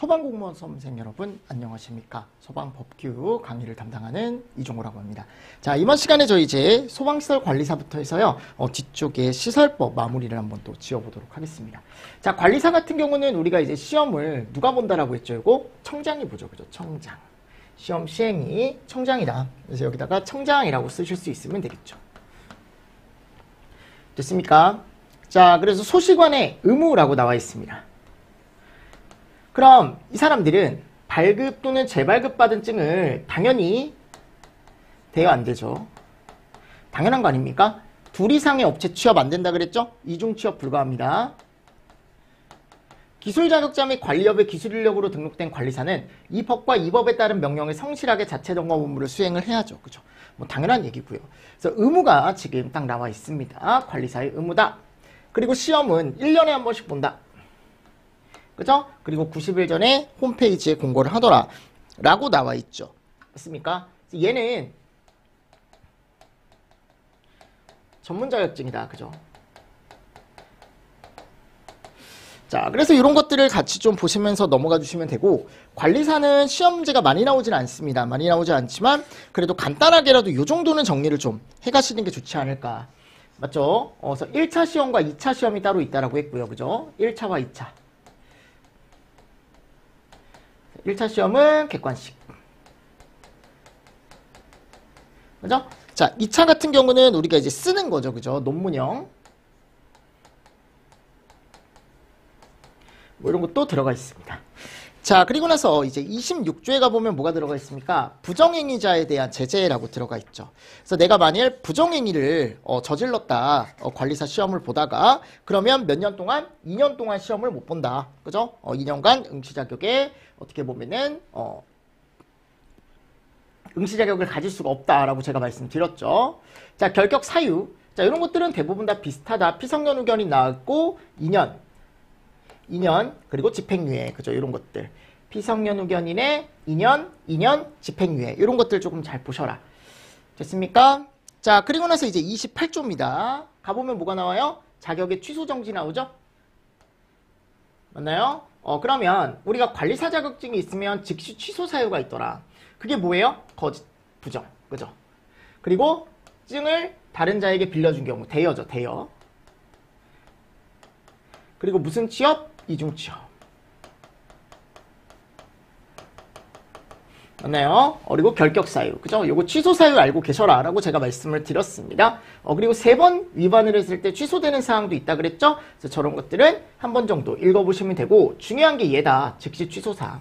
소방공무원 수험생 여러분 안녕하십니까? 소방법규 강의를 담당하는 이종호라고 합니다. 자, 이번 시간에 저희 이제 소방시설 관리사부터 해서요 뒤쪽에 시설법 마무리를 한번 또 지어보도록 하겠습니다. 자, 관리사 같은 경우는 우리가 이제 시험을 누가 본다라고 했죠? 이거 청장이 보죠, 그죠? 청장. 시험 시행이 청장이다. 그래서 여기다가 청장이라고 쓰실 수 있으면 되겠죠. 됐습니까? 자, 그래서 소시관의 의무라고 나와 있습니다. 그럼 이 사람들은 발급 또는 재발급 받은 증을 당연히 대여 안 되죠. 당연한 거 아닙니까? 둘 이상의 업체 취업 안 된다 그랬죠? 이중 취업 불가합니다. 기술 자격자 및 관리업의 기술 인력으로 등록된 관리사는 이 법과 이 법에 따른 명령에 성실하게 자체 점검 업무를 수행을 해야죠. 그죠? 뭐 당연한 얘기고요. 그래서 의무가 지금 딱 나와 있습니다. 관리사의 의무다. 그리고 시험은 1년에 한 번씩 본다. 그죠? 그리고 90일 전에 홈페이지에 공고를 하더라 라고 나와 있죠. 맞습니까? 얘는 전문 자격증이다. 그죠? 자, 그래서 이런 것들을 같이 좀 보시면서 넘어가 주시면 되고, 관리사는 시험지가 많이 나오진 않습니다. 많이 나오지 않지만 그래도 간단하게라도 이 정도는 정리를 좀 해가시는 게 좋지 않을까. 맞죠? 그래서 1차 시험과 2차 시험이 따로 있다라고 했고요. 그죠? 1차와 2차. 1차 시험은 객관식. 그죠? 자, 2차 같은 경우는 우리가 이제 쓰는 거죠. 그죠? 논문형. 뭐 이런 것도 들어가 있습니다. 자, 그리고 나서 이제 26조에 가보면 뭐가 들어가 있습니까? 부정행위자에 대한 제재라고 들어가 있죠. 그래서 내가 만일 부정행위를 저질렀다. 관리사 시험을 보다가 그러면 몇 년 동안? 2년 동안 시험을 못 본다. 그죠? 2년간 응시 자격에 어떻게 보면은 응시 자격을 가질 수가 없다라고 제가 말씀드렸죠. 자, 결격 사유. 자, 이런 것들은 대부분 다 비슷하다. 피성년 후견이 나왔고 2년, 그리고 집행유예. 그죠? 이런 것들. 피성년 후견인의 2년 집행유예. 이런 것들 조금 잘 보셔라. 됐습니까? 자, 그리고 나서 이제 28조입니다. 가보면 뭐가 나와요? 자격의 취소 정지 나오죠? 맞나요? 그러면 우리가 관리사 자격증이 있으면 즉시 취소 사유가 있더라. 그게 뭐예요? 거짓, 부정. 그죠? 그리고 증을 다른 자에게 빌려준 경우. 대여죠, 대여. 그리고 무슨 취업? 이중 취업. 맞나요? 그리고 결격 사유. 그죠? 요거 취소 사유 알고 계셔라 라고 제가 말씀을 드렸습니다. 그리고 3번 위반을 했을 때 취소되는 사항도 있다 그랬죠? 그래서 저런 것들은 한 번 정도 읽어보시면 되고, 중요한 게 얘다. 즉시 취소 사항.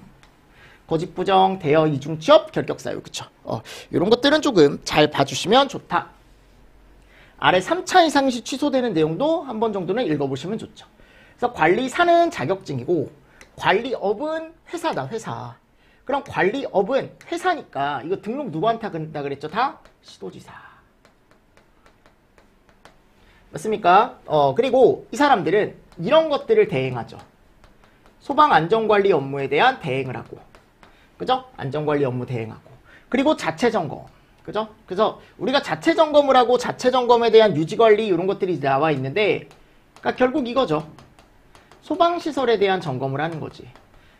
거짓 부정, 대여, 이중 취업, 결격 사유. 그쵸? 요런 것들은 조금 잘 봐주시면 좋다. 아래 3차 이상 시 취소되는 내용도 한 번 정도는 읽어보시면 좋죠. 그래서 관리사는 자격증이고 관리업은 회사다, 회사. 그럼 관리업은 회사니까 이거 등록 누구한테 한다 그랬죠? 다 시도지사. 맞습니까? 그리고 이 사람들은 이런 것들을 대행하죠. 소방안전관리 업무에 대한 대행을 하고, 그죠? 안전관리 업무 대행하고, 그리고 자체점검. 그죠? 그래서 우리가 자체점검을 하고 자체점검에 대한 유지관리 이런 것들이 나와 있는데, 그러니까 결국 이거죠. 소방시설에 대한 점검을 하는 거지.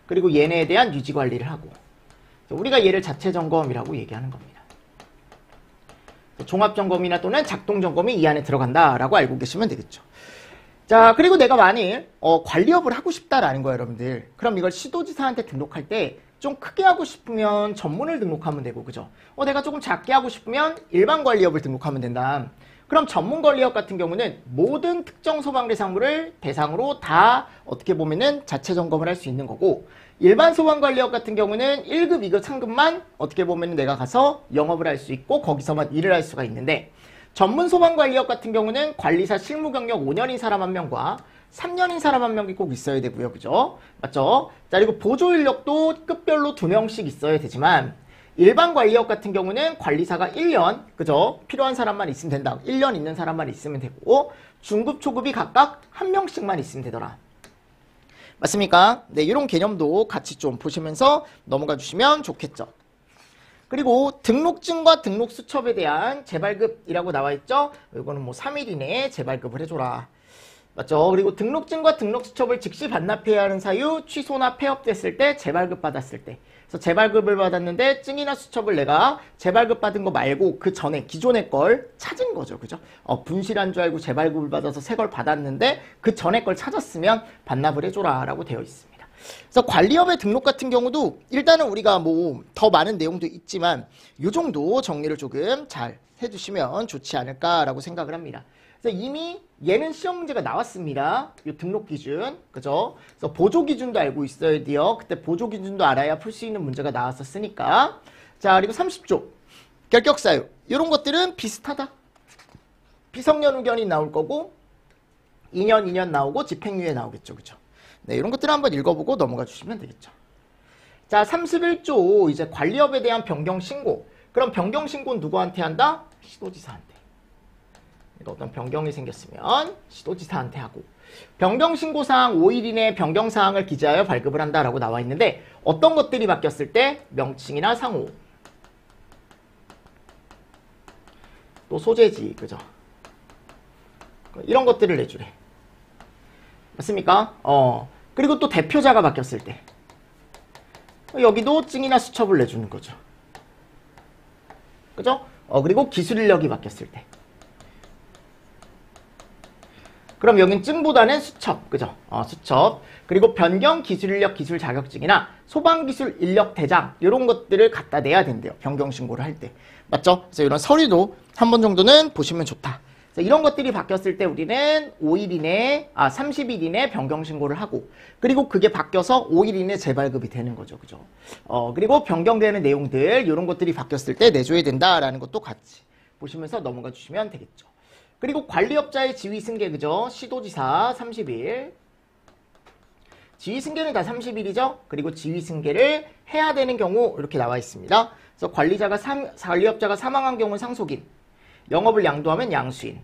그리고 얘네에 대한 유지관리를 하고. 우리가 얘를 자체점검이라고 얘기하는 겁니다. 종합점검이나 또는 작동점검이 이 안에 들어간다라고 알고 계시면 되겠죠. 자, 그리고 내가 만일 관리업을 하고 싶다라는 거예요, 여러분들. 그럼 이걸 시도지사한테 등록할 때 좀 크게 하고 싶으면 전문을 등록하면 되고, 그죠? 내가 조금 작게 하고 싶으면 일반 관리업을 등록하면 된다. 그럼 전문 관리업 같은 경우는 모든 특정 소방대상물을 대상으로 다 어떻게 보면은 자체 점검을 할 수 있는 거고, 일반 소방관리업 같은 경우는 1급, 2급, 3급만 어떻게 보면은 내가 가서 영업을 할 수 있고 거기서만 일을 할 수가 있는데, 전문 소방관리업 같은 경우는 관리사 실무 경력 5년인 사람 1명과 3년인 사람 1명이 꼭 있어야 되고요. 그죠? 맞죠? 자, 그리고 보조 인력도 급별로 2명씩 있어야 되지만, 일반 관리업 같은 경우는 관리사가 1년, 그죠? 필요한 사람만 있으면 된다. 1년 있는 사람만 있으면 되고, 중급, 초급이 각각 1명씩만 있으면 되더라. 맞습니까? 네, 이런 개념도 같이 좀 보시면서 넘어가 주시면 좋겠죠. 그리고 등록증과 등록수첩에 대한 재발급이라고 나와 있죠? 이거는 뭐 3일 이내에 재발급을 해줘라. 맞죠? 그리고 등록증과 등록수첩을 즉시 반납해야 하는 사유, 취소나 폐업됐을 때, 재발급 받았을 때. 그래서 재발급을 받았는데 증이나 수첩을 내가 재발급 받은 거 말고 그 전에 기존의 걸 찾은 거죠. 그죠? 분실한 줄 알고 재발급을 받아서 새 걸 받았는데 그 전에 걸 찾았으면 반납을 해줘라 라고 되어 있습니다. 그래서 관리업의 등록 같은 경우도 일단은 우리가 뭐 더 많은 내용도 있지만 이 정도 정리를 조금 잘 해주시면 좋지 않을까라고 생각을 합니다. 그래서 이미 얘는 시험 문제가 나왔습니다. 이 등록 기준, 그죠? 그래서 보조 기준도 알고 있어야 돼요. 그때 보조 기준도 알아야 풀 수 있는 문제가 나왔었으니까. 자, 그리고 30조 결격 사유 이런 것들은 비슷하다. 비성년 의견이 나올 거고 2년 나오고 집행유예 나오겠죠, 그죠? 네, 이런 것들을 한번 읽어보고 넘어가 주시면 되겠죠. 자, 31조 이제 관리업에 대한 변경 신고. 그럼 변경 신고는 누구한테 한다? 시도지사한테. 어떤 변경이 생겼으면 시도지사한테 하고 변경신고사항 5일 이내 변경사항을 기재하여 발급을 한다라고 나와 있는데 어떤 것들이 바뀌었을 때 명칭이나 상호 또 소재지 그죠? 이런 것들을 내주래. 맞습니까? 그리고 또 대표자가 바뀌었을 때 여기도 증이나 수첩을 내주는 거죠. 그죠? 그리고 기술인력이 바뀌었을 때 그럼 여긴 증보다는 수첩, 그죠? 수첩. 그리고 변경 기술인력 기술 자격증이나 소방기술 인력 대장 이런 것들을 갖다 내야 된대요. 변경 신고를 할 때. 맞죠? 그래서 이런 서류도 한 번 정도는 보시면 좋다. 그래서 이런 것들이 바뀌었을 때 우리는 5일 이내, 30일 이내 변경 신고를 하고 그리고 그게 바뀌어서 5일 이내 재발급이 되는 거죠. 그죠? 그리고 변경되는 내용들 이런 것들이 바뀌었을 때 내줘야 된다라는 것도 같이 보시면서 넘어가 주시면 되겠죠. 그리고 관리업자의 지휘승계, 그죠? 시도지사 30일. 지휘승계는 다 30일이죠? 그리고 지휘승계를 해야 되는 경우 이렇게 나와 있습니다. 그래서 관리업자가 사망한 경우는 상속인, 영업을 양도하면 양수인,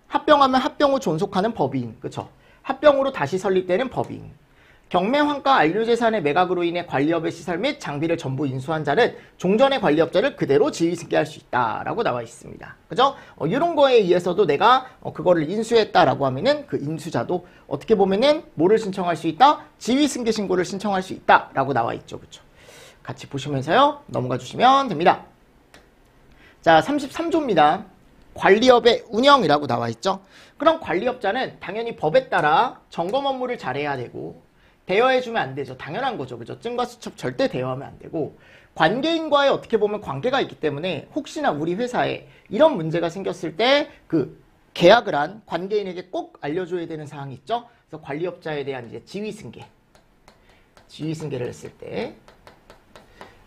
합병하면 합병 후 존속하는 법인, 그쵸? 합병으로 다시 설립되는 법인. 경매환가 안류재산의 매각으로 인해 관리업의 시설 및 장비를 전부 인수한 자는 종전의 관리업자를 그대로 지휘승계할 수 있다라고 나와 있습니다. 그죠? 이런 거에 의해서도 내가 그거를 인수했다라고 하면은 그 인수자도 어떻게 보면은 뭐를 신청할 수 있다? 지휘승계 신고를 신청할 수 있다라고 나와 있죠. 그죠? 같이 보시면서요. 넘어가 주시면 됩니다. 자, 33조입니다. 관리업의 운영이라고 나와 있죠. 그럼 관리업자는 당연히 법에 따라 점검 업무를 잘해야 되고 대여해주면 안 되죠. 당연한 거죠. 그죠? 증과 수첩 절대 대여하면 안 되고 관계인과의 어떻게 보면 관계가 있기 때문에 혹시나 우리 회사에 이런 문제가 생겼을 때 그 계약을 한 관계인에게 꼭 알려줘야 되는 사항이 있죠. 그래서 관리업자에 대한 이제 지휘승계를 했을 때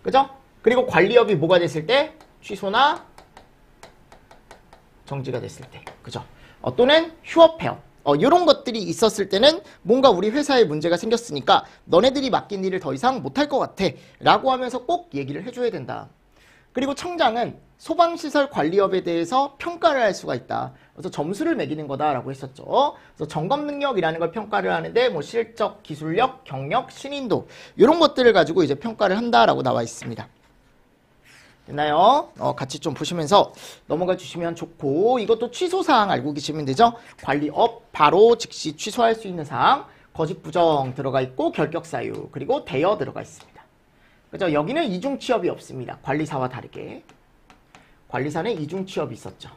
그죠? 그리고 관리업이 뭐가 됐을 때 취소나 정지가 됐을 때 그죠? 또는 휴업 폐업 이런 것들이 있었을 때는 뭔가 우리 회사에 문제가 생겼으니까 너네들이 맡긴 일을 더 이상 못할 것 같아 라고 하면서 꼭 얘기를 해줘야 된다. 그리고 청장은 소방시설 관리업에 대해서 평가를 할 수가 있다. 그래서 점수를 매기는 거다라고 했었죠. 그래서 점검 능력이라는 걸 평가를 하는데 뭐 실적, 기술력, 경력, 신인도 이런 것들을 가지고 이제 평가를 한다라고 나와 있습니다. 됐나요? 같이 좀 보시면서 넘어가 주시면 좋고 이것도 취소사항 알고 계시면 되죠? 관리업 바로 즉시 취소할 수 있는 사항 거짓 부정 들어가 있고 결격 사유 그리고 대여 들어가 있습니다. 그죠? 여기는 이중 취업이 없습니다. 관리사와 다르게 관리사는 이중 취업이 있었죠.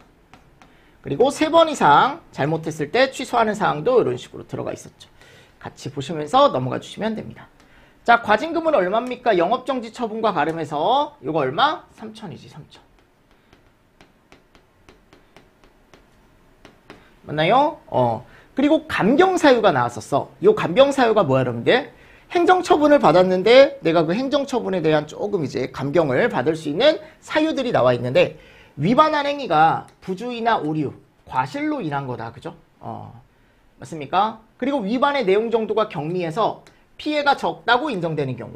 그리고 3번 이상 잘못했을 때 취소하는 사항도 이런 식으로 들어가 있었죠. 같이 보시면서 넘어가 주시면 됩니다. 자, 과징금은 얼마입니까? 영업정지 처분과 가름해서 이거 얼마? 3,000이지, 3,000. 맞나요? 그리고 감경사유가 나왔었어. 이 감경사유가 뭐야, 여러분들? 행정처분을 받았는데 내가 그 행정처분에 대한 조금 이제 감경을 받을 수 있는 사유들이 나와 있는데 위반한 행위가 부주의나 오류, 과실로 인한 거다. 그죠? 맞습니까? 그리고 위반의 내용 정도가 경미해서 피해가 적다고 인정되는 경우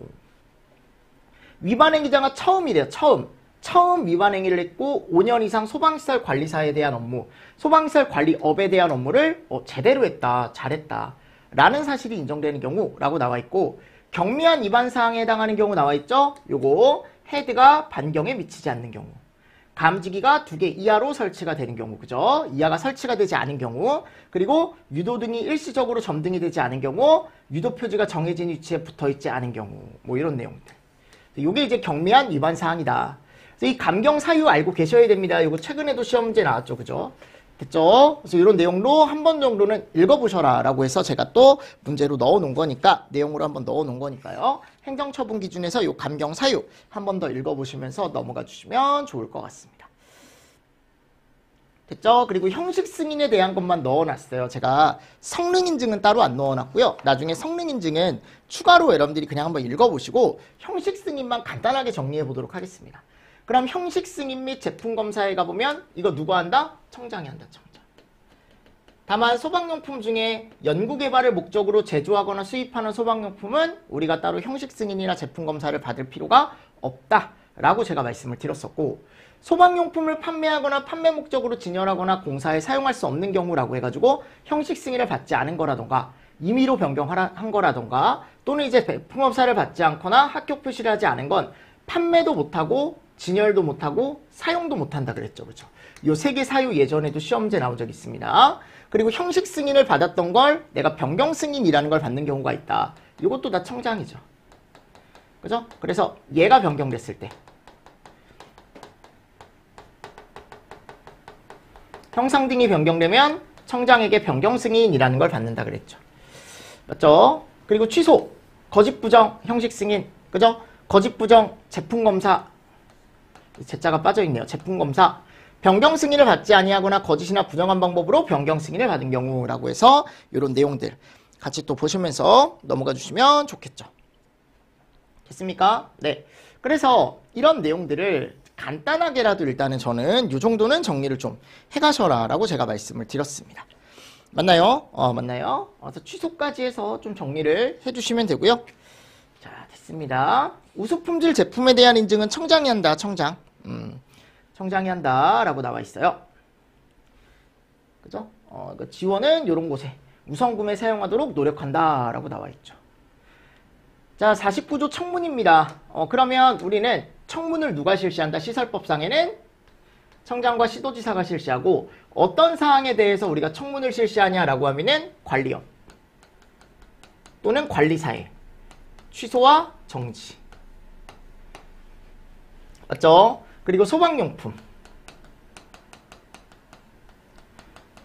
위반 행위자가 처음이래요. 처음 위반 행위를 했고 5년 이상 소방시설 관리사에 대한 업무, 소방시설 관리업에 대한 업무를 제대로 했다, 잘했다 라는 사실이 인정되는 경우라고 나와 있고 경미한 위반 사항에 해당하는 경우 나와 있죠. 요거 헤드가 반경에 미치지 않는 경우 감지기가 2개 이하로 설치가 되는 경우, 그죠? 이하가 설치가 되지 않은 경우, 그리고 유도등이 일시적으로 점등이 되지 않은 경우, 유도 표지가 정해진 위치에 붙어 있지 않은 경우, 뭐 이런 내용들. 이게 이제 경미한 위반 사항이다. 그래서 이 감경 사유 알고 계셔야 됩니다. 이거 최근에도 시험 문제 나왔죠, 그죠? 됐죠? 그래서 이런 내용도 한 번 정도는 읽어보셔라 라고 해서 제가 또 문제로 넣어놓은 거니까, 내용으로 한번 넣어놓은 거니까요. 행정처분 기준에서 이 감경 사유 한 번 더 읽어보시면서 넘어가 주시면 좋을 것 같습니다. 됐죠? 그리고 형식 승인에 대한 것만 넣어놨어요. 제가 성능 인증은 따로 안 넣어놨고요. 나중에 성능 인증은 추가로 여러분들이 그냥 한번 읽어보시고 형식 승인만 간단하게 정리해 보도록 하겠습니다. 그럼 형식 승인 및 제품 검사에 가보면 이거 누가 한다? 청장이 한다, 청장. 다만 소방용품 중에 연구개발을 목적으로 제조하거나 수입하는 소방용품은 우리가 따로 형식 승인이나 제품 검사를 받을 필요가 없다라고 제가 말씀을 드렸었고, 소방용품을 판매하거나 판매 목적으로 진열하거나 공사에 사용할 수 없는 경우라고 해가지고 형식 승인을 받지 않은 거라던가 임의로 변경한 거라던가 또는 이제 배품업사를 받지 않거나 합격 표시를 하지 않은 건 판매도 못하고 진열도 못하고 사용도 못한다 그랬죠, 그렇죠? 요 3개 사유 예전에도 시험제 나온 적 있습니다. 그리고 형식 승인을 받았던 걸 내가 변경 승인이라는 걸 받는 경우가 있다. 이것도 다 청장이죠, 그죠? 그래서 얘가 변경됐을 때 형상 등이 변경되면 청장에게 변경 승인이라는 걸 받는다 그랬죠. 맞죠? 그리고 취소, 거짓 부정, 형식 승인, 그죠? 거짓 부정, 제품 검사, 제자가 빠져 있네요. 제품 검사, 변경 승인을 받지 아니하거나 거짓이나 부정한 방법으로 변경 승인을 받은 경우라고 해서 이런 내용들 같이 또 보시면서 넘어가 주시면 좋겠죠. 됐습니까? 네. 그래서 이런 내용들을 간단하게라도 일단은 저는 이 정도는 정리를 좀 해가셔라 라고 제가 말씀을 드렸습니다. 맞나요? 맞나요? 그래서 취소까지 해서 좀 정리를 해주시면 되고요. 자, 됐습니다. 우수품질 제품에 대한 인증은 청장이 한다, 청장. 청장이 한다 라고 나와 있어요. 그죠? 그 지원은 이런 곳에 우선 구매 사용하도록 노력한다 라고 나와 있죠. 자, 49조 청문입니다. 그러면 우리는 청문을 누가 실시한다? 시설법상에는 청장과 시도지사가 실시하고, 어떤 사항에 대해서 우리가 청문을 실시하냐라고 하면은 관리원 또는 관리사회, 취소와 정지. 맞죠? 그리고 소방용품,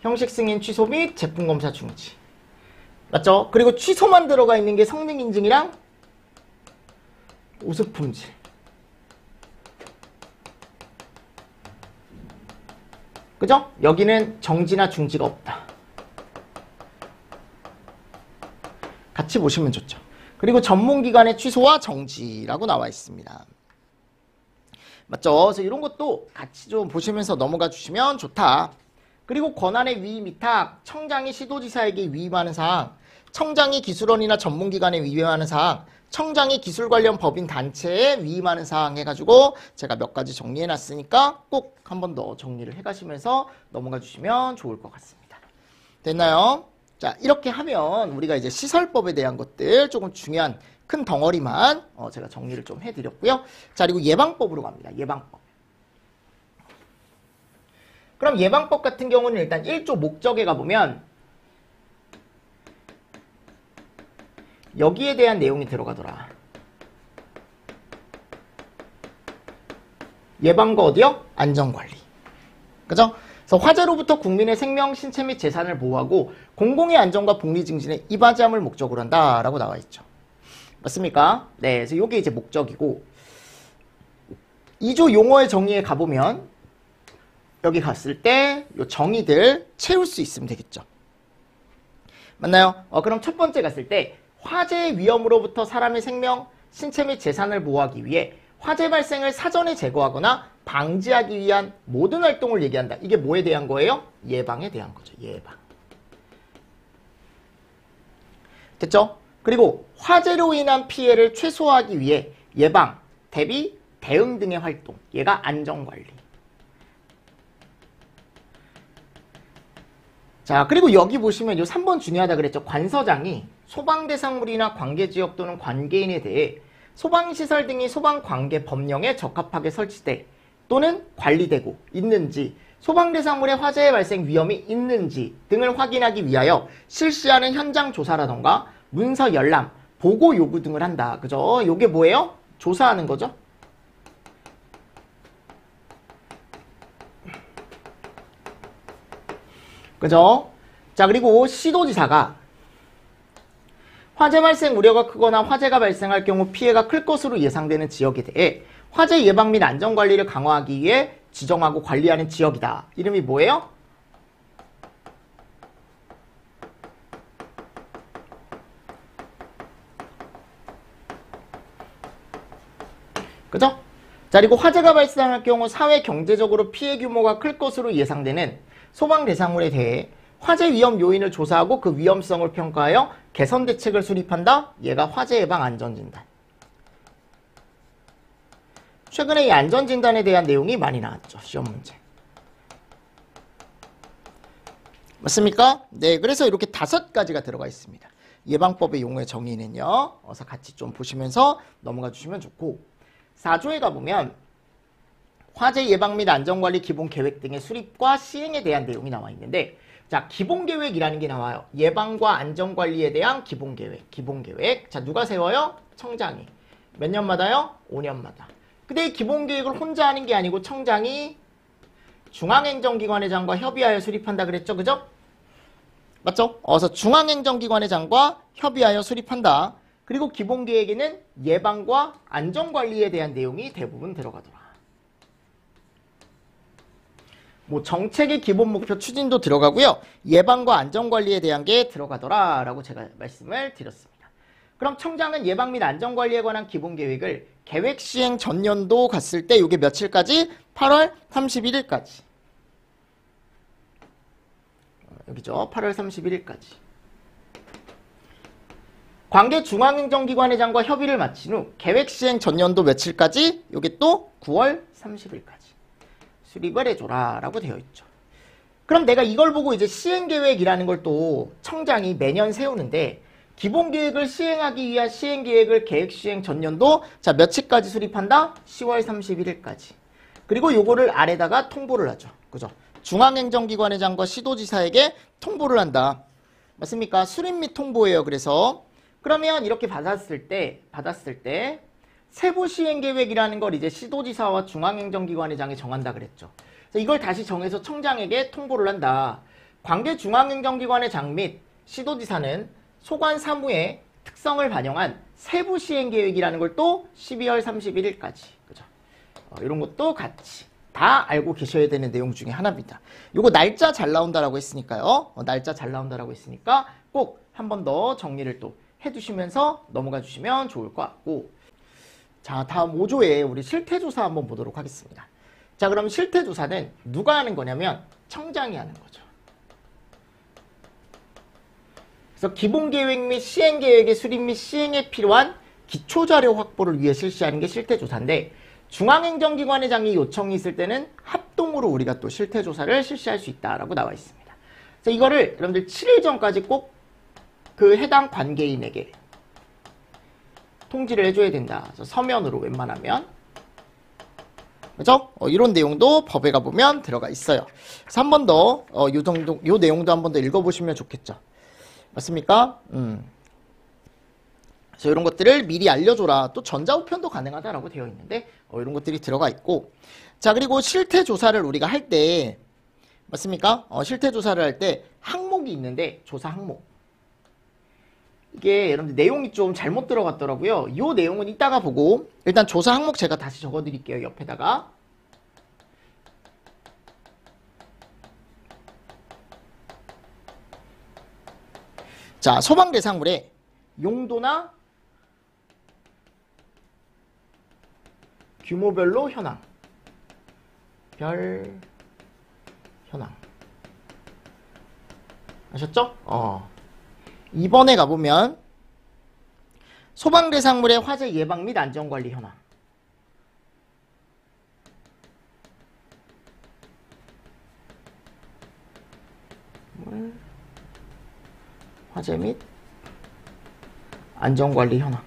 형식 승인 취소 및 제품 검사 중지. 맞죠? 그리고 취소만 들어가 있는 게 성능 인증이랑 우수품질. 그죠? 여기는 정지나 중지가 없다. 같이 보시면 좋죠. 그리고 전문기관의 취소와 정지라고 나와 있습니다. 맞죠? 그래서 이런 것도 같이 좀 보시면서 넘어가 주시면 좋다. 그리고 권한의 위임 위탁, 청장이 시도지사에게 위임하는 사항, 청장이 기술원이나 전문기관에 위임하는 사항, 청장이 기술 관련 법인 단체에 위임하는 사항 해가지고 제가 몇 가지 정리해놨으니까 꼭 한 번 더 정리를 해가시면서 넘어가 주시면 좋을 것 같습니다. 됐나요? 자, 이렇게 하면 우리가 이제 시설법에 대한 것들 조금 중요한 큰 덩어리만 제가 정리를 좀 해드렸고요. 자, 그리고 예방법으로 갑니다. 예방법. 그럼 예방법 같은 경우는 일단 1조 목적에 가보면 여기에 대한 내용이 들어가더라. 예방과 어디요? 안전관리. 그죠? 그래서 화재로부터 국민의 생명, 신체 및 재산을 보호하고 공공의 안전과 복리 증진에 이바지함을 목적으로 한다라고 나와 있죠. 맞습니까? 네, 그래서 이게 이제 목적이고, 2조 용어의 정의에 가보면 여기 갔을 때 이 정의들 채울 수 있으면 되겠죠. 맞나요? 그럼 첫 번째 갔을 때 화재의 위험으로부터 사람의 생명, 신체 및 재산을 보호하기 위해 화재 발생을 사전에 제거하거나 방지하기 위한 모든 활동을 얘기한다. 이게 뭐에 대한 거예요? 예방에 대한 거죠. 예방. 됐죠? 그리고 화재로 인한 피해를 최소화하기 위해 예방, 대비, 대응 등의 활동. 얘가 안전관리. 자, 그리고 여기 보시면 요 3번 중요하다 그랬죠. 관서장이 소방대상물이나 관계지역 또는 관계인에 대해 소방시설 등이 소방관계 법령에 적합하게 설치돼 또는 관리되고 있는지, 소방대상물의 화재 발생 위험이 있는지 등을 확인하기 위하여 실시하는 현장 조사라던가 문서 열람, 보고 요구 등을 한다. 그죠? 요게 뭐예요? 조사하는 거죠. 그죠? 자, 그리고 시도지사가 화재 발생 우려가 크거나 화재가 발생할 경우 피해가 클 것으로 예상되는 지역에 대해 화재 예방 및 안전관리를 강화하기 위해 지정하고 관리하는 지역이다. 이름이 뭐예요? 그죠? 자, 그리고 화재가 발생할 경우 사회 경제적으로 피해 규모가 클 것으로 예상되는 소방 대상물에 대해 화재 위험 요인을 조사하고 그 위험성을 평가하여 개선 대책을 수립한다. 얘가 화재 예방 안전진단. 최근에 이 안전진단에 대한 내용이 많이 나왔죠. 시험 문제. 맞습니까? 네, 그래서 이렇게 5가지가 들어가 있습니다. 예방법의 용어의 정의는요. 어서 같이 좀 보시면서 넘어가 주시면 좋고, 4조에 가보면 화재 예방 및 안전관리 기본계획 등의 수립과 시행에 대한 내용이 나와 있는데, 자, 기본계획이라는 게 나와요. 예방과 안전관리에 대한 기본계획. 자, 누가 세워요? 청장이. 몇 년마다요? 5년마다. 근데 이 기본계획을 혼자 하는 게 아니고 청장이 중앙행정기관회장과 협의하여 수립한다 그랬죠? 그죠? 맞죠? 그래서 중앙행정기관회장과 협의하여 수립한다. 그리고 기본계획에는 예방과 안전관리에 대한 내용이 대부분 들어가더라. 뭐 정책의 기본 목표 추진도 들어가고요. 예방과 안전관리에 대한 게 들어가더라 라고 제가 말씀을 드렸습니다. 그럼 청장은 예방 및 안전관리에 관한 기본계획을 계획 시행 전년도 갔을 때 이게 며칠까지? 8월 31일까지. 여기죠. 8월 31일까지. 관계 중앙행정기관회장과 협의를 마친 후 계획 시행 전년도 며칠까지? 이게 또 9월 30일까지. 수립을 해줘라 라고 되어 있죠. 그럼 내가 이걸 보고 이제 시행계획이라는 걸 또 청장이 매년 세우는데, 기본계획을 시행하기 위한 시행계획을 계획시행 전년도 자 며칠까지 수립한다? 10월 31일까지. 그리고 요거를 아래다가 통보를 하죠. 그죠? 중앙행정기관회장과 시도지사에게 통보를 한다. 맞습니까? 수립 및 통보예요. 그래서 그러면 이렇게 받았을 때 세부 시행계획이라는 걸 이제 시도지사와 중앙행정기관회장이 정한다 그랬죠. 그래서 이걸 다시 정해서 청장에게 통보를 한다. 관계 중앙행정기관회장 및 시도지사는 소관 사무의 특성을 반영한 세부 시행계획이라는 걸 또 12월 31일까지. 그죠? 이런 것도 같이 다 알고 계셔야 되는 내용 중에 하나입니다. 요거 날짜 잘 나온다라고 했으니까요. 날짜 잘 나온다라고 했으니까 꼭 한 번 더 정리를 또 해두시면서 넘어가 주시면 좋을 것 같고, 자, 다음 5조에 우리 실태조사 한번 보도록 하겠습니다. 자, 그럼 실태조사는 누가 하는 거냐면 청장이 하는 거죠. 그래서 기본계획 및 시행계획의 수립 및 시행에 필요한 기초자료 확보를 위해 실시하는 게 실태조사인데, 중앙행정기관회장이 요청이 있을 때는 합동으로 우리가 또 실태조사를 실시할 수 있다라고 나와 있습니다. 그래서 이거를 여러분들 7일 전까지 꼭 그 해당 관계인에게 통지를 해줘야 된다. 그래서 서면으로 웬만하면. 그죠? 이런 내용도 법에 가보면 들어가 있어요. 그래서 한 번 더, 요 내용도 한 번 더 읽어보시면 좋겠죠. 맞습니까? 그래서 이런 것들을 미리 알려줘라. 또 전자우편도 가능하다라고 되어 있는데, 이런 것들이 들어가 있고. 자, 그리고 실태조사를 우리가 할 때, 맞습니까? 실태조사를 할 때 항목이 있는데, 조사 항목. 이게 여러분들 내용이 좀 잘못 들어갔더라고요. 이 내용은 이따가 보고, 일단 조사 항목 제가 다시 적어드릴게요. 옆에다가. 자, 소방 대상물의 용도나 규모별로 현황. 별 현황. 아셨죠? 2번에 가보면 소방 대상물의 화재 예방 및 안전관리 현황. 화재 및 안전관리 현황.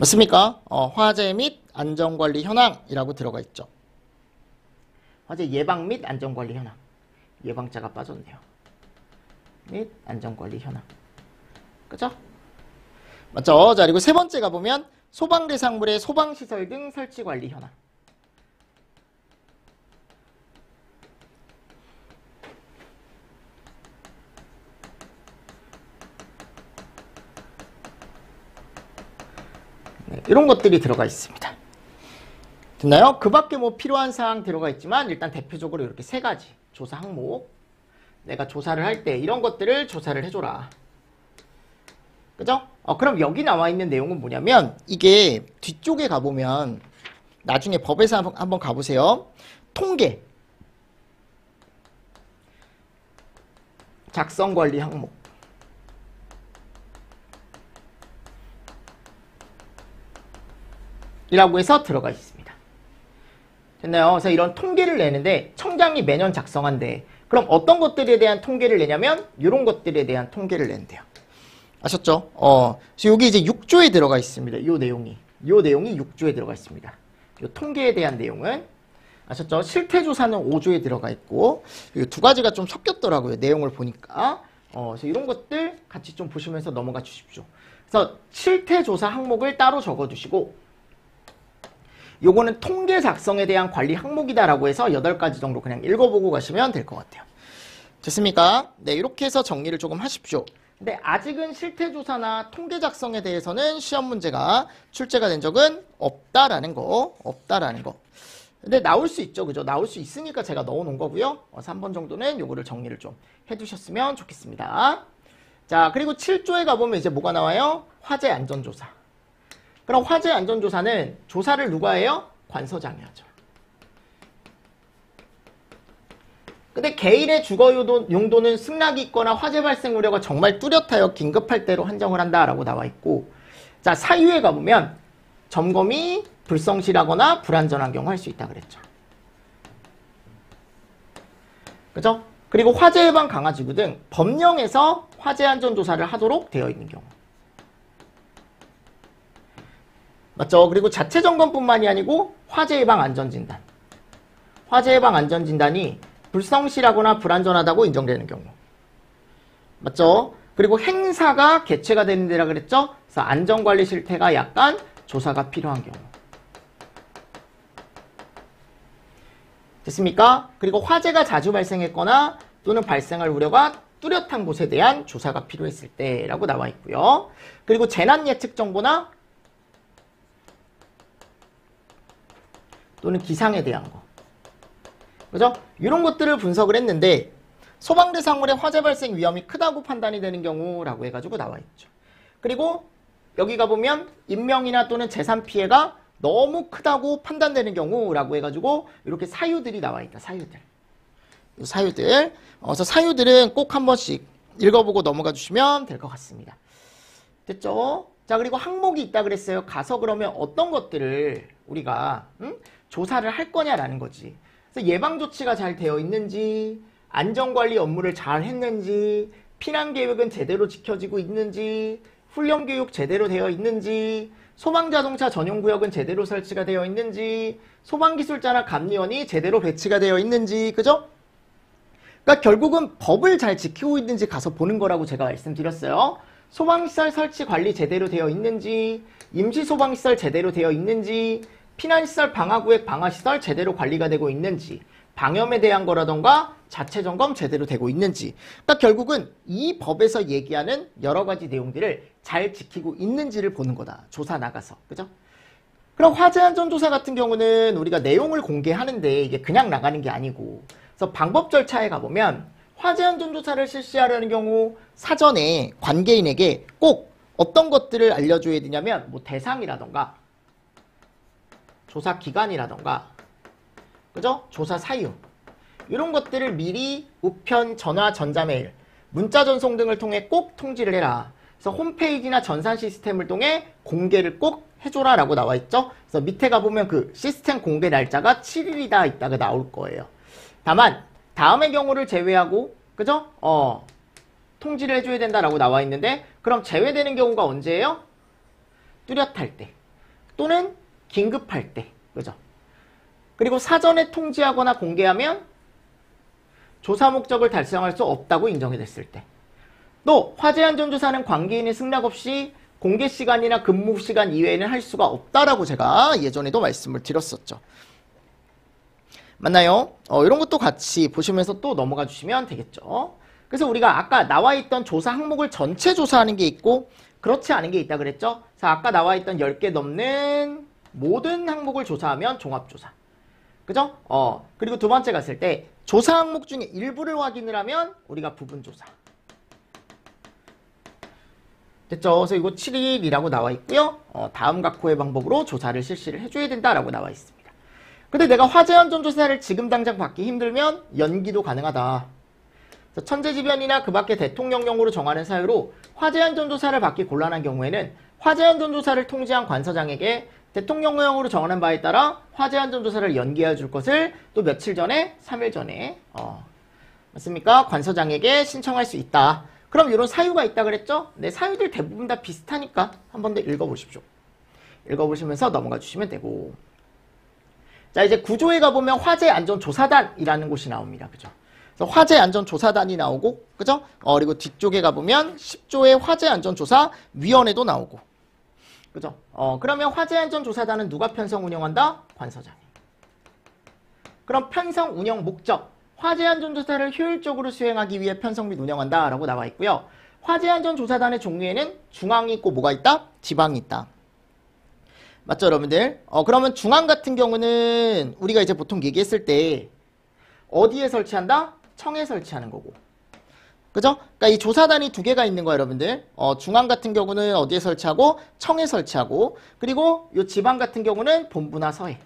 맞습니까? 화재 및 안전관리 현황이라고 들어가 있죠. 화재 예방 및 안전관리 현황. 예방자가 빠졌네요. 및 안전관리 현황. 그죠? 맞죠? 자, 그리고 세 번째 가보면 소방대상물의 소방시설 등 설치관리 현황. 네, 이런 것들이 들어가 있습니다. 됐나요? 그 밖에 뭐 필요한 사항 들어가 있지만 일단 대표적으로 이렇게 세 가지 조사 항목. 내가 조사를 할 때 이런 것들을 조사를 해줘라. 그죠? 그럼 여기 나와 있는 내용은 뭐냐면 이게 뒤쪽에 가보면 나중에 법에서 한번 가보세요. 통계. 작성관리 항목. 이라고 해서 들어가 있습니다. 됐나요? 그래서 이런 통계를 내는데 청장이 매년 작성한대. 그럼 어떤 것들에 대한 통계를 내냐면 이런 것들에 대한 통계를 낸대요. 아셨죠? 그래서 여기 이제 6조에 들어가 있습니다. 요 내용이 6조에 들어가 있습니다. 요 통계에 대한 내용은 아셨죠? 실태조사는 5조에 들어가 있고 이 두 가지가 좀 섞였더라고요. 내용을 보니까. 그래서 이런 것들 같이 좀 보시면서 넘어가 주십시오. 그래서 실태조사 항목을 따로 적어두시고 요거는 통계 작성에 대한 관리 항목이다라고 해서 8가지 정도 그냥 읽어보고 가시면 될 것 같아요. 됐습니까? 네, 이렇게 해서 정리를 조금 하십시오. 근데 아직은 실태조사나 통계 작성에 대해서는 시험 문제가 출제가 된 적은 없다라는 거. 근데 나올 수 있죠. 그죠? 나올 수 있으니까 제가 넣어놓은 거고요. 3번 정도는 요거를 정리를 좀 해두셨으면 좋겠습니다. 자, 그리고 7조에 가보면 이제 뭐가 나와요? 화재 안전조사. 그럼 화재 안전조사는 조사를 누가 해요? 관서장이 하죠. 근데 개인의 주거 용도는 승낙이 있거나 화재 발생 우려가 정말 뚜렷하여 긴급할 때로 한정을 한다라고 나와 있고, 자, 사유에 가보면 점검이 불성실하거나 불안전한 경우 할 수 있다 그랬죠. 그죠? 그리고 화재 예방 강화지구 등 법령에서 화재 안전 조사를 하도록 되어 있는 경우. 맞죠? 그리고 자체 점검뿐만이 아니고 화재 예방 안전진단. 화재 예방 안전진단이 불성실하거나 불안전하다고 인정되는 경우. 맞죠? 그리고 행사가 개최가 되는 데라 그랬죠? 그래서 안전관리 실태가 약간 조사가 필요한 경우. 됐습니까? 그리고 화재가 자주 발생했거나 또는 발생할 우려가 뚜렷한 곳에 대한 조사가 필요했을 때라고 나와 있고요. 그리고 재난 예측 정보나 또는 기상에 대한 거. 그죠? 이런 것들을 분석을 했는데 소방대상물의 화재 발생 위험이 크다고 판단이 되는 경우라고 해가지고 나와 있죠. 그리고 여기 가보면 인명이나 또는 재산 피해가 너무 크다고 판단되는 경우라고 해가지고 이렇게 사유들이 나와 있다. 사유들. 그래서 사유들은 꼭 한 번씩 읽어보고 넘어가 주시면 될 것 같습니다. 됐죠? 자, 그리고 항목이 있다 그랬어요. 가서 그러면 어떤 것들을 우리가 조사를 할 거냐라는 거지. 그래서 예방조치가 잘 되어 있는지, 안전관리 업무를 잘 했는지, 피난계획은 제대로 지켜지고 있는지, 훈련교육 제대로 되어 있는지, 소방자동차 전용구역은 제대로 설치가 되어 있는지, 소방기술자나 감리원이 제대로 배치가 되어 있는지, 그죠? 그러니까 결국은 법을 잘 지키고 있는지 가서 보는 거라고 제가 말씀드렸어요. 소방시설 설치 관리 제대로 되어 있는지, 임시소방시설 제대로 되어 있는지, 피난시설 방화구역 방화시설 제대로 관리가 되고 있는지, 방염에 대한 거라던가 자체 점검 제대로 되고 있는지. 그러니까 결국은 이 법에서 얘기하는 여러 가지 내용들을 잘 지키고 있는지를 보는 거다. 조사 나가서. 그죠? 그럼 화재안전조사 같은 경우는 우리가 내용을 공개하는데 이게 그냥 나가는 게 아니고, 그래서 방법 절차에 가보면 화재안전조사를 실시하려는 경우 사전에 관계인에게 꼭 어떤 것들을 알려줘야 되냐면 뭐 대상이라던가 조사 기간이라던가, 그죠? 조사 사유. 이런 것들을 미리 우편, 전화, 전자메일, 문자 전송 등을 통해 꼭 통지를 해라. 그래서 홈페이지나 전산 시스템을 통해 공개를 꼭 해줘라 라고 나와 있죠. 그래서 밑에 가보면 그 시스템 공개 날짜가 7일이다 있다가 나올 거예요. 다만 다음의 경우를 제외하고, 그죠? 통지를 해줘야 된다라고 나와 있는데, 그럼 제외되는 경우가 언제예요? 뚜렷할 때. 또는 긴급할 때, 그죠? 그리고 사전에 통지하거나 공개하면 조사 목적을 달성할 수 없다고 인정이 됐을 때, 또 화재안전조사는 관계인의 승낙 없이 공개 시간이나 근무 시간 이외에는 할 수가 없다라고 제가 예전에도 말씀을 드렸었죠. 맞나요? 이런 것도 같이 보시면서 또 넘어가 주시면 되겠죠. 그래서 우리가 아까 나와 있던 조사 항목을 전체 조사하는 게 있고 그렇지 않은 게 있다 그랬죠. 자, 아까 나와 있던 10개 넘는 모든 항목을 조사하면 종합조사. 그죠? 그리고 두 번째 갔을 때 조사 항목 중에 일부를 확인을 하면 우리가 부분조사. 됐죠? 그래서 이거 7일이라고 나와 있고요. 다음 각호의 방법으로 조사를 실시를 해줘야 된다라고 나와 있습니다. 근데 내가 화재안전조사를 지금 당장 받기 힘들면 연기도 가능하다. 천재지변이나 그 밖에 대통령령으로 정하는 사유로 화재안전조사를 받기 곤란한 경우에는 화재안전조사를 통지한 관서장에게 대통령령으로 정하는 바에 따라 화재안전조사를 연기해 줄 것을 또 며칠 전에, 3일 전에 맞습니까? 관서장에게 신청할 수 있다. 그럼 이런 사유가 있다 그랬죠? 네, 사유들 대부분 다 비슷하니까 한 번 더 읽어보십시오. 읽어보시면서 넘어가 주시면 되고. 자, 이제 구조에 가보면 화재안전조사단이라는 곳이 나옵니다. 그죠? 그래서 화재안전조사단이 나오고, 그죠? 그리고 뒤쪽에 가보면 10조의 화재안전조사위원회도 나오고. 그죠? 그러면 화재안전조사단은 누가 편성 운영한다? 관서장이. 그럼 편성 운영 목적. 화재안전조사를 효율적으로 수행하기 위해 편성 및 운영한다 라고 나와 있고요. 화재안전조사단의 종류에는 중앙이 있고 뭐가 있다? 지방이 있다. 맞죠, 여러분들? 그러면 중앙 같은 경우는 우리가 이제 보통 얘기했을 때 어디에 설치한다? 청에 설치하는 거고. 그죠? 그러니까 이 조사단이 두 개가 있는 거예요, 여러분들. 중앙 같은 경우는 어디에 설치하고 청에 설치하고, 그리고 이 지방 같은 경우는 본부나 서해.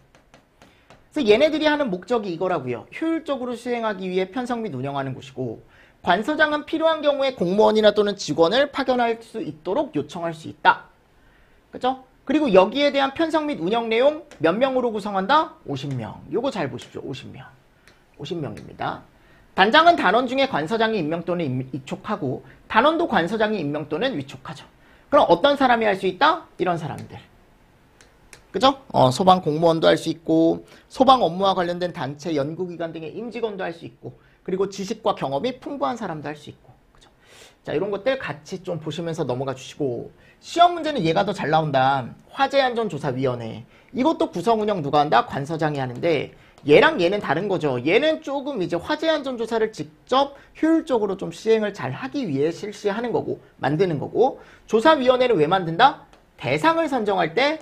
그래서 얘네들이 하는 목적이 이거라고요. 효율적으로 수행하기 위해 편성 및 운영하는 곳이고, 관서장은 필요한 경우에 공무원이나 또는 직원을 파견할 수 있도록 요청할 수 있다. 그죠? 그리고 여기에 대한 편성 및 운영 내용 몇 명으로 구성한다? 50명. 요거 잘 보십시오. 50명. 50명입니다. 단장은 단원 중에 관서장이 임명 또는 위촉하고, 단원도 관서장이 임명 또는 위촉하죠. 그럼 어떤 사람이 할 수 있다? 이런 사람들. 그죠? 소방 공무원도 할 수 있고, 소방 업무와 관련된 단체, 연구기관 등의 임직원도 할 수 있고, 그리고 지식과 경험이 풍부한 사람도 할 수 있고. 그죠? 자, 이런 것들 같이 좀 보시면서 넘어가 주시고, 시험 문제는 얘가 더 잘 나온다. 화재안전조사위원회. 이것도 구성 운영 누가 한다? 관서장이 하는데, 얘랑 얘는 다른 거죠. 얘는 조금 이제 화재안전조사를 직접 효율적으로 좀 시행을 잘 하기 위해 실시하는 거고, 만드는 거고, 조사위원회를 왜 만든다? 대상을 선정할 때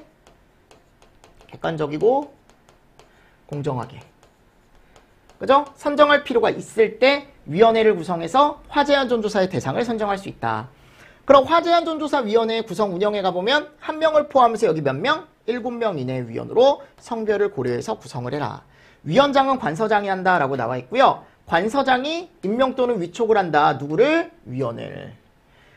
객관적이고 공정하게. 그죠? 선정할 필요가 있을 때 위원회를 구성해서 화재안전조사의 대상을 선정할 수 있다. 그럼 화재안전조사위원회 구성 운영에 가보면 한 명을 포함해서 여기 몇 명? 7명 이내의 위원으로 성별을 고려해서 구성을 해라. 위원장은 관서장이 한다라고 나와 있고요. 관서장이 임명 또는 위촉을 한다. 누구를? 위원을.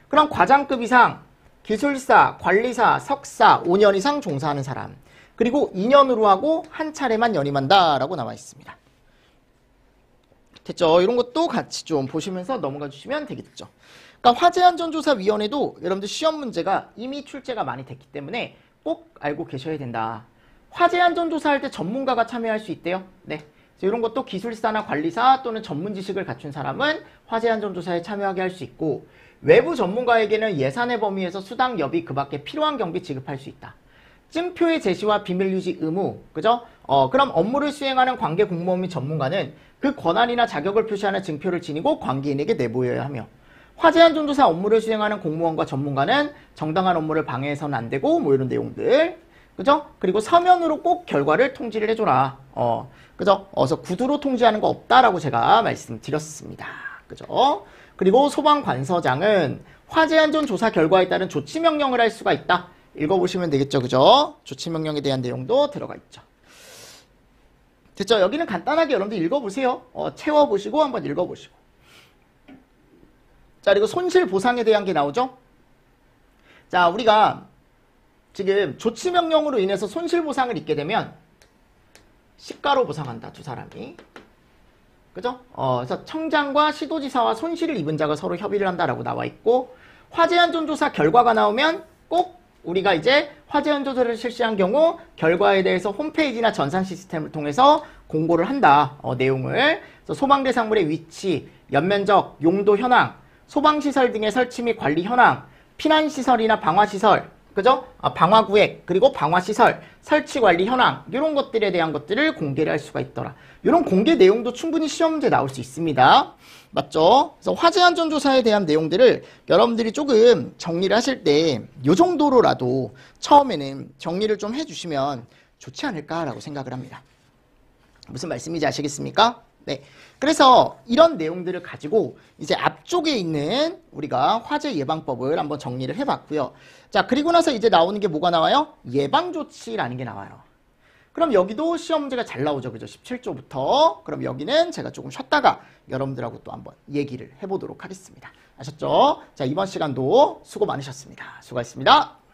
그럼 과장급 이상, 기술사, 관리사, 석사, 5년 이상 종사하는 사람. 그리고 2년으로 하고 한 차례만 연임한다라고 나와 있습니다. 됐죠? 이런 것도 같이 좀 보시면서 넘어가 주시면 되겠죠. 그러니까 화재안전조사위원회도 여러분들 시험 문제가 이미 출제가 많이 됐기 때문에 꼭 알고 계셔야 된다. 화재안전조사할 때 전문가가 참여할 수 있대요. 네. 이런 것도 기술사나 관리사 또는 전문 지식을 갖춘 사람은 화재안전조사에 참여하게 할 수 있고, 외부 전문가에게는 예산의 범위에서 수당, 여비, 그 밖에 필요한 경비 지급할 수 있다. 찜표의 제시와 비밀 유지 의무, 그죠? 그럼 업무를 수행하는 관계 공무원 및 전문가는 그 권한이나 자격을 표시하는 증표를 지니고 관계인에게 내보여야 하며, 화재안전조사 업무를 수행하는 공무원과 전문가는 정당한 업무를 방해해서는 안 되고, 뭐 이런 내용들. 그죠? 그리고 서면으로 꼭 결과를 통지를 해줘라. 그죠? 그래서 구두로 통지하는 거 없다라고 제가 말씀드렸습니다. 그죠? 그리고 소방관서장은 화재안전조사 결과에 따른 조치명령을 할 수가 있다. 읽어보시면 되겠죠. 그죠? 조치명령에 대한 내용도 들어가 있죠. 됐죠? 여기는 간단하게 여러분들 읽어보세요. 채워보시고 한번 읽어보시고. 자, 그리고 손실보상에 대한 게 나오죠? 자, 우리가 지금 조치명령으로 인해서 손실보상을 입게 되면 시가로 보상한다. 두 사람이. 그죠? 그래서 청장과 시도지사와 손실을 입은 자가 서로 협의를 한다라고 나와 있고, 화재안전조사 결과가 나오면 꼭 우리가 이제 화재 연조사를 실시한 경우 결과에 대해서 홈페이지나 전산 시스템을 통해서 공고를 한다. 내용을. 그래서 소방대상물의 위치, 연면적, 용도 현황, 소방시설 등의 설치 및 관리 현황, 피난시설이나 방화시설, 그죠? 방화구획, 그리고 방화시설, 설치 관리 현황, 이런 것들에 대한 것들을 공개를 할 수가 있더라. 이런 공개 내용도 충분히 시험 문제 나올 수 있습니다. 맞죠? 그래서 화재 안전조사에 대한 내용들을 여러분들이 조금 정리를 하실 때 이 정도로라도 처음에는 정리를 좀 해주시면 좋지 않을까라고 생각을 합니다. 무슨 말씀인지 아시겠습니까? 네. 그래서 이런 내용들을 가지고 이제 앞쪽에 있는 우리가 화재 예방법을 한번 정리를 해봤고요. 자, 그리고 나서 이제 나오는 게 뭐가 나와요? 예방조치라는 게 나와요. 그럼 여기도 시험 문제가 잘 나오죠. 그죠? 17조부터. 그럼 여기는 제가 조금 쉬었다가 여러분들하고 또 한번 얘기를 해보도록 하겠습니다. 아셨죠? 자, 이번 시간도 수고 많으셨습니다. 수고하셨습니다.